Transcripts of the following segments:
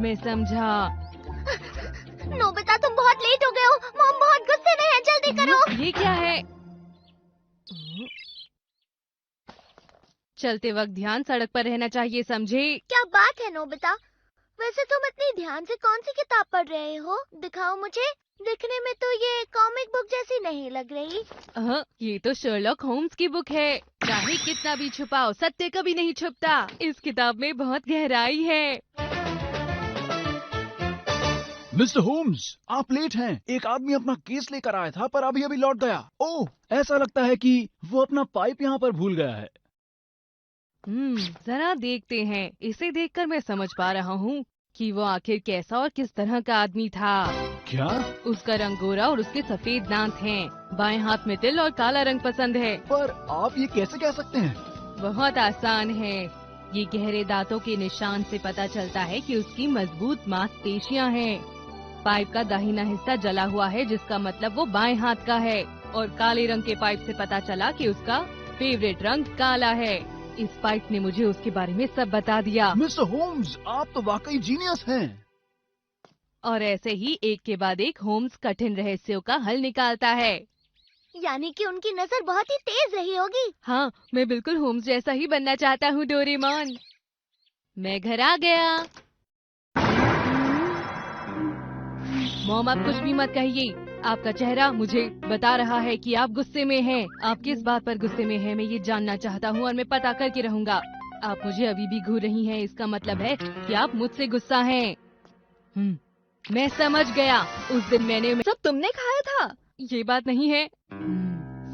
मैं समझा। नोबिता तुम बहुत लेट हो गए हो। मॉम बहुत गुस्से में है, जल्दी करो। ये क्या है? चलते वक्त ध्यान सड़क पर रहना चाहिए, समझे? क्या बात है नोबिता, वैसे तुम इतनी ध्यान से कौन सी किताब पढ़ रहे हो? दिखाओ मुझे। दिखने में तो ये कॉमिक बुक जैसी नहीं लग रही। ये तो शर्लॉक होम्स की बुक है। चाहे कितना भी छुपाओ, सत्य कभी नहीं छुपता। इस किताब में बहुत गहराई है। मिस्टर होम्स, आप लेट हैं। एक आदमी अपना केस लेकर आया था पर अभी अभी लौट गया। ओह, ऐसा लगता है कि वो अपना पाइप यहाँ पर भूल गया है। जरा देखते हैं। इसे देखकर मैं समझ पा रहा हूँ कि वो आखिर कैसा और किस तरह का आदमी था। क्या? उसका रंग गोरा और उसके सफेद दांत हैं। बाएं हाथ में तिल और काला रंग पसंद है। पर आप ये कैसे कह सकते हैं? बहुत आसान है। ये गहरे दांतों के निशान से पता चलता है कि उसकी मजबूत मांसपेशियां हैं। पाइप का दाहिना हिस्सा जला हुआ है, जिसका मतलब वो बाएं हाथ का है। और काले रंग के पाइप से पता चला कि उसका फेवरेट रंग काला है। इस पाइप ने मुझे उसके बारे में सब बता दिया। मिस्टर होम्स, आप तो वाकई जीनियस हैं। और ऐसे ही एक के बाद एक होम्स कठिन रहस्यों का हल निकालता है। यानी कि उनकी नजर बहुत ही तेज रही होगी। हाँ, मैं बिल्कुल होम्स जैसा ही बनना चाहता हूँ डोरेमोन। मैं घर आ गया। मॉम, आप कुछ भी मत कहिए। आपका चेहरा मुझे बता रहा है कि आप गुस्से में हैं। आप किस बात पर गुस्से में हैं, मैं ये जानना चाहता हूँ और मैं पता करके रहूँगा। आप मुझे अभी भी घूर रही हैं, इसका मतलब है कि आप मुझसे गुस्सा हैं। मैं समझ गया। उस दिन मैंने सब तुमने खाया था। ये बात नहीं है।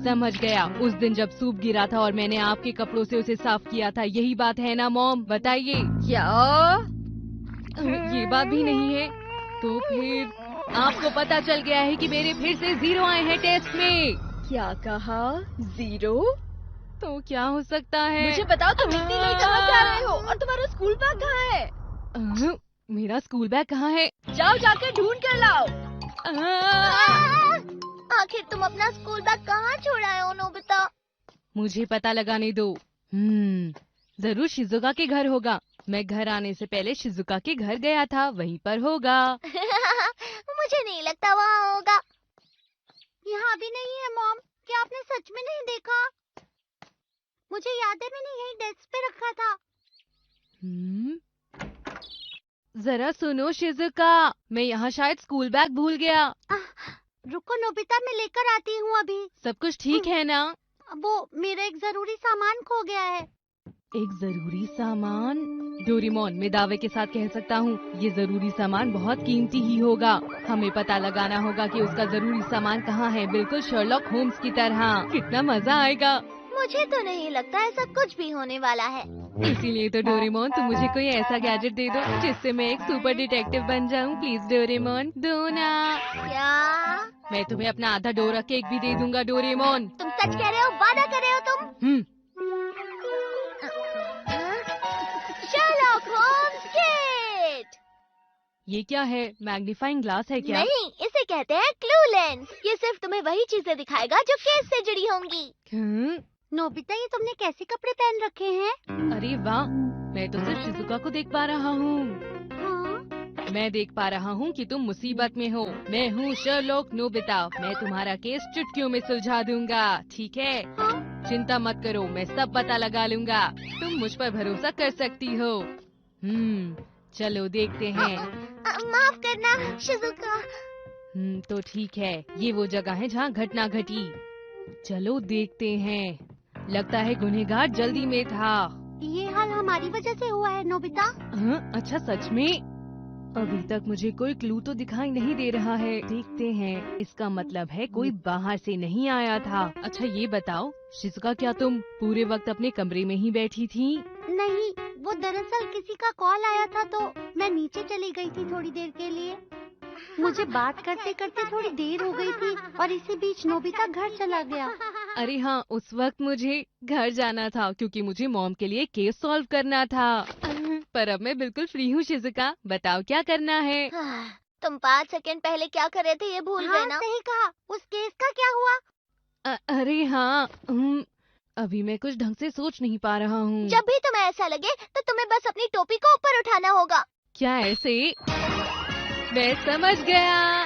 समझ गया। उस दिन जब सूप गिरा था और मैंने आपके कपड़ों से उसे साफ किया था, यही बात है ना मॉम? बताइए। क्या? ये बात भी नहीं है। तो फिर आपको पता चल गया है कि मेरे फिर से 0 आए हैं टेस्ट में। क्या कहा? 0? तो क्या हो सकता है? मुझे बताओ, तुम इतनी लेट कहाँ जा रहे हो और तुम्हारा स्कूल बैग कहाँ है? मेरा स्कूल बैग कहाँ है? जाओ, जाकर ढूंढ कर लाओ। आखिर तुम अपना स्कूल बैग कहाँ छोड़ आए हो नोबिता? मुझे पता लगाने दो। जरूर शिजुका के घर होगा। मैं घर आने से पहले शिजुका के घर गया था, वहीं पर होगा। मुझे नहीं लगता वहाँ होगा। यहाँ भी नहीं है मॉम। क्या आपने सच में नहीं देखा? मुझे याद है मैंने यही डेस्क पे रखा था। जरा सुनो शिजुका, मैं यहाँ शायद स्कूल बैग भूल गया। रुको नोबिता, मैं लेकर आती हूँ अभी। सब कुछ ठीक है ना? वो मेरा एक जरूरी सामान खो गया है। एक जरूरी सामान? डोरेमोन, मैं दावे के साथ कह सकता हूँ ये जरूरी सामान बहुत कीमती ही होगा। हमें पता लगाना होगा कि उसका जरूरी सामान कहाँ है, बिल्कुल शर्लॉक होम्स की तरह। कितना मजा आएगा। मुझे तो नहीं लगता ऐसा कुछ भी होने वाला है। इसीलिए तो डोरेमोन, तुम मुझे कोई ऐसा गैजेट दे दो जिससे मैं एक सुपर डिटेक्टिव बन जाऊँ। प्लीज डोरेमोन, दो ना। क्या? मैं तुम्हें अपना आधा डोरा केक भी दे दूंगा डोरेमोन। तुम सच कह रहे हो? वादा कर रहे हो तुम? Sherlock Holmes kit. ये क्या है? मैग्नीफाइंग ग्लास है क्या? नहीं, इसे कहते हैं क्लू लेंस। ये सिर्फ तुम्हें वही चीजें दिखाएगा जो केस से जुड़ी होंगी। नोबिता, ये तुमने कैसे कपड़े पहन रखे हैं? अरे वाह, मैं तो सिर्फ शिजुका को देख पा रहा हूँ। मैं देख पा रहा हूँ कि तुम मुसीबत में हो। मैं हूँ शर्लॉक नोबिता। मैं तुम्हारा केस चुटकियों में सुलझा दूंगा, ठीक है? चिंता मत करो, मैं सब पता लगा लूंगा। तुम मुझ पर भरोसा कर सकती हो। चलो देखते हैं। माफ करना शिजुका। तो ठीक है, ये वो जगह है जहाँ घटना घटी। चलो देखते हैं। लगता है गुनहगार जल्दी में था। ये हाल हमारी वजह से हुआ है नोबिता। अच्छा, सच में? अभी तक मुझे कोई क्लू तो दिखाई नहीं दे रहा है। देखते हैं। इसका मतलब है कोई बाहर से नहीं आया था। अच्छा ये बताओ शिजुका, क्या तुम पूरे वक्त अपने कमरे में ही बैठी थी? नहीं, वो दरअसल किसी का कॉल आया था तो मैं नीचे चली गई थी थोड़ी देर के लिए। मुझे बात करते करते थोड़ी देर हो गई थी और इसी बीच नोबिता घर चला गया। अरे हाँ, उस वक्त मुझे घर जाना था क्योंकि मुझे मॉम के लिए केस सॉल्व करना था। पर अब मैं बिल्कुल फ्री हूँ शिजुका, बताओ क्या करना है? तुम 5 सेकंड पहले क्या कर रहे थे ये भूल गए ना? सही कहा। उस केस का क्या हुआ? अरे हाँ, अभी मैं कुछ ढंग से सोच नहीं पा रहा हूँ। जब भी तुम्हें ऐसा लगे तो तुम्हें बस अपनी टोपी को ऊपर उठाना होगा। क्या ऐसे? मैं समझ गया।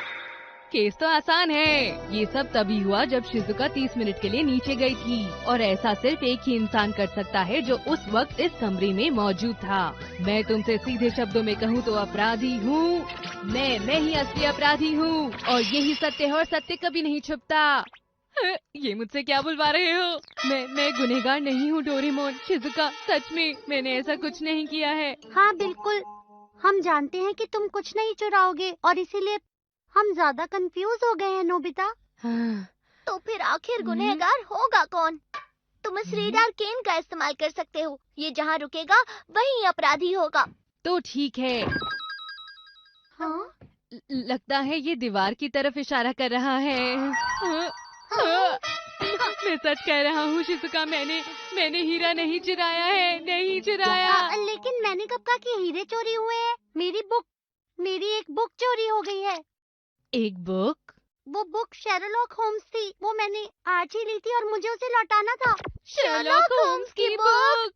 केस तो आसान है। ये सब तभी हुआ जब शिजुका 30 मिनट के लिए नीचे गई थी और ऐसा सिर्फ एक ही इंसान कर सकता है जो उस वक्त इस कमरे में मौजूद था। मैं तुमसे सीधे शब्दों में कहूँ तो अपराधी हूँ। मैं ही असली अपराधी हूँ और यही सत्य है और सत्य कभी नहीं छुपता। ये मुझसे क्या बुलवा रहे हो? मैं गुनहगार नहीं हूँ डोरेमोन। शिजुका, सच में मैंने ऐसा कुछ नहीं किया है। हाँ बिल्कुल, हम जानते हैं कि तुम कुछ नहीं चुराओगे और इसीलिए हम ज्यादा कंफ्यूज हो गए हैं नोबिता। हाँ, तो फिर आखिर गुनहगार होगा कौन? तुम इस रेडार केन का इस्तेमाल कर सकते हो। ये जहाँ रुकेगा वही अपराधी होगा। तो ठीक है। हाँ? लगता है ये दीवार की तरफ इशारा कर रहा है। मैं सच कह रहा हूँ शिजुका, मैंने हीरा नहीं चुराया है, नहीं चुराया। लेकिन मैंने कब कहा कि हीरे चोरी हुए हैं? मेरी एक बुक चोरी हो गई है। एक बुक? वो बुक शेरलॉक होम्स थी। वो मैंने आज ही ली थी और मुझे उसे लौटाना था। शर्लॉक होम्स की बुक?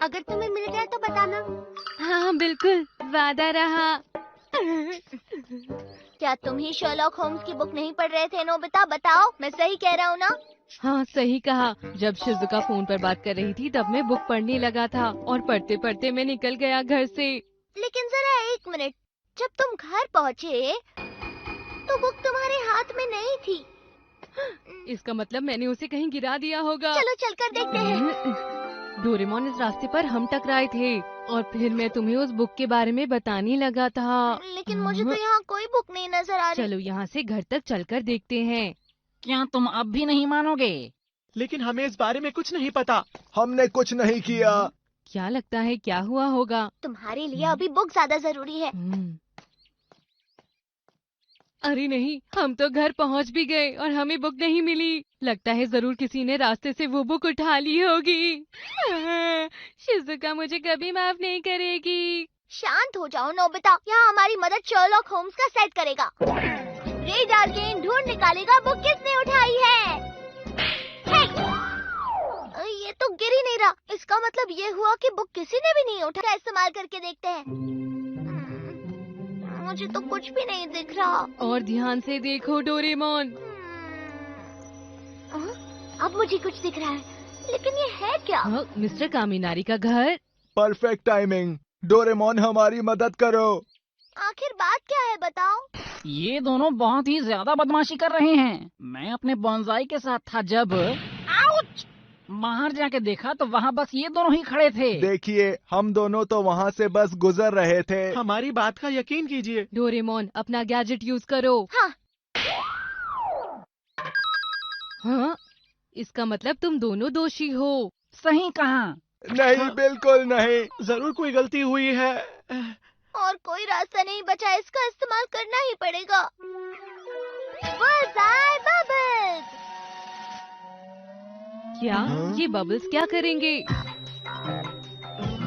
अगर तुम्हें मिल जाए तो बताना। हाँ बिल्कुल, वादा रहा। क्या तुम ही शर्लॉक होम्स की बुक नहीं पढ़ रहे थे नोबिता? बताओ, मैं सही कह रहा हूँ ना? हाँ सही कहा। जब शिजुका फोन पर बात कर रही थी तब मैं बुक पढ़ने लगा था और पढ़ते पढ़ते मैं निकल गया घर से। लेकिन जरा एक मिनट, जब तुम घर पहुँचे तो बुक तुम्हारे हाथ में नहीं थी। इसका मतलब मैंने उसे कहीं गिरा दिया होगा। चलो चलकर देखते हैं। डोरेमोन, इस रास्ते पर हम टकराए थे और फिर मैं तुम्हें उस बुक के बारे में बताने लगा था। लेकिन मुझे तो यहाँ कोई बुक नहीं नजर आ रही। चलो यहाँ से घर तक चलकर देखते हैं। क्या तुम अब भी नहीं मानोगे? लेकिन हमें इस बारे में कुछ नहीं पता। हमने कुछ नहीं किया। क्या लगता है क्या हुआ होगा? तुम्हारे लिए अभी बुक ज्यादा जरूरी है। अरे नहीं, हम तो घर पहुंच भी गए और हमें बुक नहीं मिली। लगता है जरूर किसी ने रास्ते से वो बुक उठा ली होगी। शिजुका मुझे कभी माफ नहीं करेगी। शांत हो जाओ नोबिता, यहाँ हमारी मदद शर्लॉक होम्स का सेट करेगा। रेडार केन ढूंढ निकालेगा बुक किसने उठाई है। ये तो गिर ही नहीं रहा। इसका मतलब ये हुआ कि बुक किसी ने भी नहीं उठाया। इस्तेमाल करके देखते हैं। मुझे तो कुछ भी नहीं दिख रहा। और ध्यान से देखो डोरेमोन। अब मुझे कुछ दिख रहा है, लेकिन ये है क्या? मिस्टर कामिनारी का घर। Perfect timing. डोरेमोन, हमारी मदद करो। आखिर बात क्या है बताओ? ये दोनों बहुत ही ज्यादा बदमाशी कर रहे हैं। मैं अपने बोनसाई के साथ था जब आउच! बाहर जाके देखा तो वहाँ बस ये दोनों ही खड़े थे। देखिए, हम दोनों तो वहाँ से बस गुजर रहे थे। हमारी बात का यकीन कीजिए। डोरेमोन, अपना गैजेट यूज करो। हाँ। हाँ? इसका मतलब तुम दोनों दोषी हो। सही कहा। नहीं, बिल्कुल नहीं। जरूर कोई गलती हुई है। और कोई रास्ता नहीं बचा, इसका इस्तेमाल करना ही पड़ेगा। Bullseye bubbles. क्या? ये बबल्स क्या करेंगे?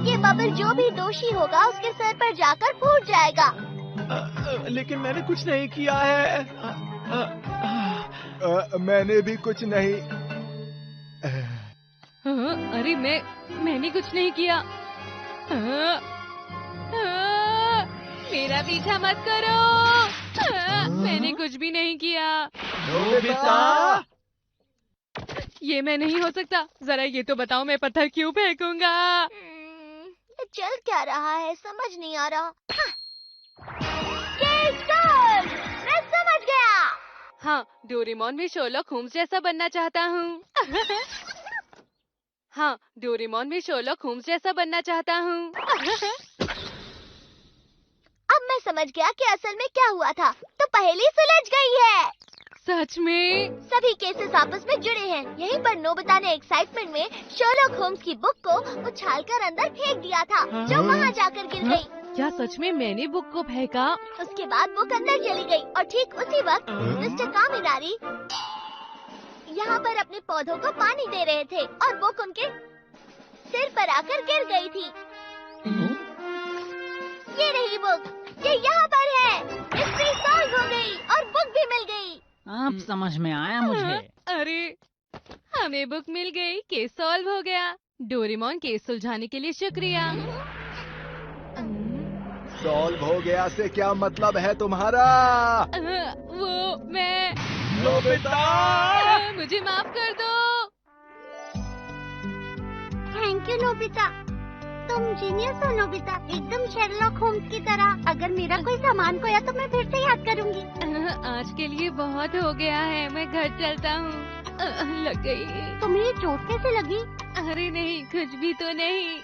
ये बबल जो भी दोषी होगा उसके सर पर जाकर फूट जाएगा। लेकिन मैंने कुछ नहीं किया है। मैंने भी कुछ नहीं। हाँ? अरे मैंने कुछ नहीं किया। हाँ? हाँ? मेरा पीछा मत करो। हाँ? मैंने कुछ भी नहीं किया। नोबिता! ये मैं नहीं हो सकता। जरा ये तो बताओ, मैं पत्थर क्यों फेंकूंगा? ये चल क्या रहा है समझ नहीं आ रहा। केसर! मैं समझ गया। हाँ, डोरेमोन में शर्लॉक होम्स जैसा बनना चाहता हूँ। हाँ, डोरेमोन में शर्लॉक होम्स जैसा बनना चाहता हूँ। अब मैं समझ गया कि असल में क्या हुआ था। तो पहेली सुलझ गई है। सच में? सभी केसेस आपस में जुड़े हैं। यहीं पर नोबिता ने एक्साइटमेंट में शर्लॉक होम्स की बुक को उछालकर अंदर फेंक दिया था, जो वहाँ जाकर गिर गई। क्या सच में मैंने बुक को फेंका? उसके बाद बुक अंदर चली गई और ठीक उसी वक्त मिस्टर कामिनारी यहाँ पर अपने पौधों को पानी दे रहे थे और बुक उनके सिर पर आकर गिर गई थी। ये रही बुक, ये यहाँ पर है। मिस्ट्री सॉल्व हो गई और बुक भी मिल गई। अब समझ में आया मुझे। अरे, हमें बुक मिल गई, केस सॉल्व हो गया। डोरेमोन, केस सुलझाने के लिए शुक्रिया। सॉल्व हो गया से क्या मतलब है तुम्हारा? वो मैं नोबिता! मुझे माफ कर दो। थैंक यू नोबिता, तुम जीनियस हो नोबिता, एकदम शेरलॉक होम्स की तरह। अगर मेरा कोई सामान खोया तो मैं फिर से याद करूंगी। आज के लिए बहुत हो गया है, मैं घर चलता हूँ। लग गई। तुम्हें ये चोट कैसे लगी? अरे नहीं, कुछ भी तो नहीं।